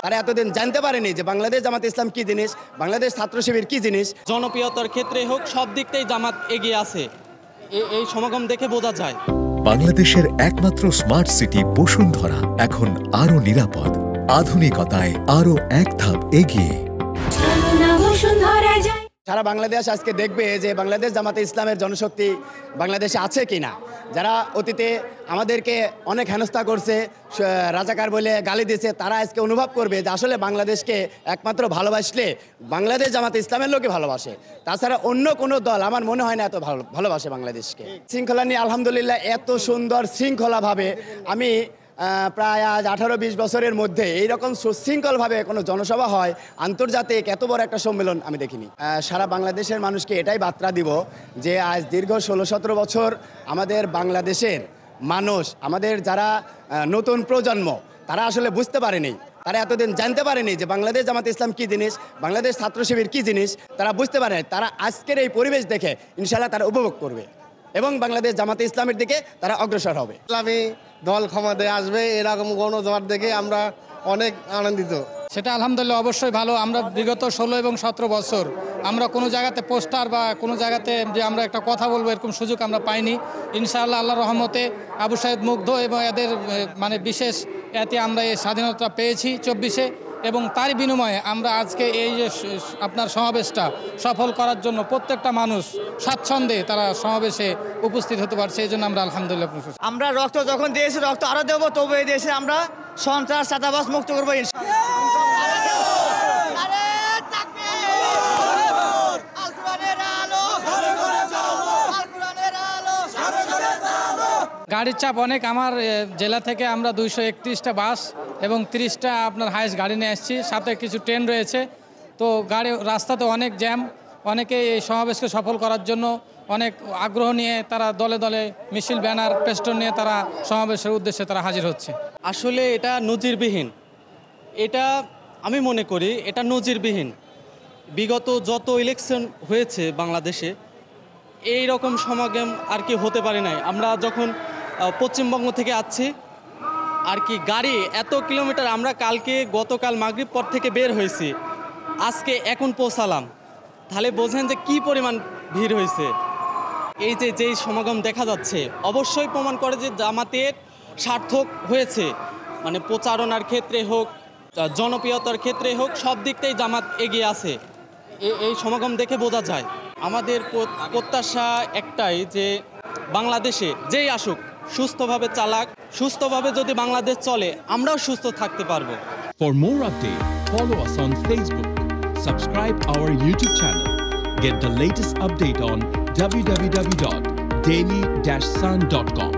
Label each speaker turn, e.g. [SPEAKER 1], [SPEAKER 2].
[SPEAKER 1] তারা এতদিন জানতে পারেনি যে বাংলাদেশ জামাত ইসলাম কি জিনিস, বাংলাদেশ ছাত্র শিবির কি জিনিস।
[SPEAKER 2] জনপ্রিয়তার ক্ষেত্রে হোক, সব দিকটাই জামাত এগিয়ে আছে, এই সমাগম দেখে বোঝা যায়।
[SPEAKER 3] বাংলাদেশের একমাত্র স্মার্ট সিটি বসুন্ধরা এখন আরো নিরাপদ, আধুনিকতায় আরো এক ধাপ এগিয়ে।
[SPEAKER 1] সারা বাংলাদেশ আজকে দেখবে যে বাংলাদেশ জামাতে ইসলামের জনশক্তি বাংলাদেশে আছে কিনা। যারা অতীতে আমাদেরকে অনেক হেনস্থা করছে, রাজাকার বলে গালি দিয়েছে, তারা আজকে অনুভব করবে যে আসলে বাংলাদেশকে একমাত্র ভালোবাসলে বাংলাদেশ জামাতে ইসলামের লোকে ভালোবাসে, তাছাড়া অন্য কোনো দল আমার মনে হয় না এত ভালোবাসে বাংলাদেশকে। শৃঙ্খলা নিয়ে আলহামদুলিল্লাহ এত সুন্দর শৃঙ্খলাভাবে আমি প্রায় আজ 18-20 বছরের মধ্যে এইরকম সুশৃঙ্খলভাবে কোনো জনসভা হয় আন্তর্জাতিক এত বড় একটা সম্মেলন আমি দেখিনি। সারা বাংলাদেশের মানুষকে এটাই বার্তা দিব যে আজ দীর্ঘ 16-17 বছর আমাদের বাংলাদেশের মানুষ, আমাদের যারা নতুন প্রজন্ম, তারা আসলে বুঝতে পারেনি, তারা এতদিন জানতে পারেনি যে বাংলাদেশ জামাত ইসলাম কি জিনিস, বাংলাদেশ ছাত্র শিবির কি জিনিস, তারা বুঝতে পারে। তারা আজকের এই পরিবেশ দেখে ইনশাআল্লাহ তারা উপভোগ করবে এবং বাংলাদেশ জামাতে ইসলামের দিকে তারা অগ্রসর হবে।
[SPEAKER 4] ইসলামী দল ক্ষমতায় আসবে এরকম গণজোয়ার দেখে আমরা অনেক আনন্দিত।
[SPEAKER 5] সেটা আলহামদুলিল্লাহ অবশ্যই ভালো। আমরা বিগত 16 এবং 17 বছর আমরা কোনো জায়গাতে পোস্টার বা কোনো জায়গাতে যে আমরা একটা কথা বলবো এরকম সুযোগ আমরা পাইনি। ইনশাআল্লাহ আল্লাহর রহমতে আবু সাইদ মুগ্ধ এবং এদের মানে বিশেষ এতে আমরা এই স্বাধীনতা পেয়েছি 24-এ, এবং তার বিনিময়ে আমরা আজকে এই যে আপনার সমাবেশটা সফল করার জন্য প্রত্যেকটা মানুষ স্বাচ্ছন্দ্যে তারা সমাবেশে উপস্থিত হতে পারছে, এই জন্য আমরা আলহামদুলিল্লাহ।
[SPEAKER 6] আমরা রক্ত যখন দিয়েছি, রক্ত আরও দেবো, তবু এই দেশে আমরা সন্ত্রাস চাঁদাবাজ মুক্ত করবো।
[SPEAKER 5] গাড়ির চাপ অনেক। আমার জেলা থেকে আমরা 231টা বাস এবং 30টা আপনার হাইস্ট গাড়ি নিয়ে আসছি, সাথে কিছু ট্রেন রয়েছে। তো রাস্তাতে অনেক জ্যাম, অনেকে এই সমাবেশকে সফল করার জন্য অনেক আগ্রহ নিয়ে তারা দলে দলে মিছিল, ব্যানার, পেস্টন নিয়ে তারা সমাবেশের উদ্দেশ্যে তারা হাজির হচ্ছে।
[SPEAKER 2] আসলে এটা নজিরবিহীন, এটা আমি মনে করি এটা নজিরবিহীন। বিগত যত ইলেকশন হয়েছে বাংলাদেশে এই রকম সমাগম আর কি হতে পারে নাই। আমরা যখন পশ্চিমবঙ্গ থেকে আসছি আর কি গাড়ি এত কিলোমিটার, আমরা গতকাল মাগরিব পর থেকে বের হয়েছি, আজকে এখন পৌঁছালাম, তাহলে বোঝেন যে কি পরিমাণ ভিড় হয়েছে। এই যে যেই সমাগম দেখা যাচ্ছে অবশ্যই প্রমাণ করে যে জামাতের সার্থক হয়েছে, মানে প্রচারণার ক্ষেত্রে হোক, জনপ্রিয়তার ক্ষেত্রে হোক, সব দিকটাই জামাত এগিয়ে আছে, এই সমাগম দেখে বোঝা যায়। আমাদের প্রত্যাশা একটাই যে বাংলাদেশে যেই আসুক সুস্থভাবে চালাক, সুস্থভাবে যদি বাংলাদেশ চলে আমরাও সুস্থ থাকতে পারবো।
[SPEAKER 7] For more updates, follow us on Facebook, subscribe our YouTube channel, get the latest update on www.daily-sun.com.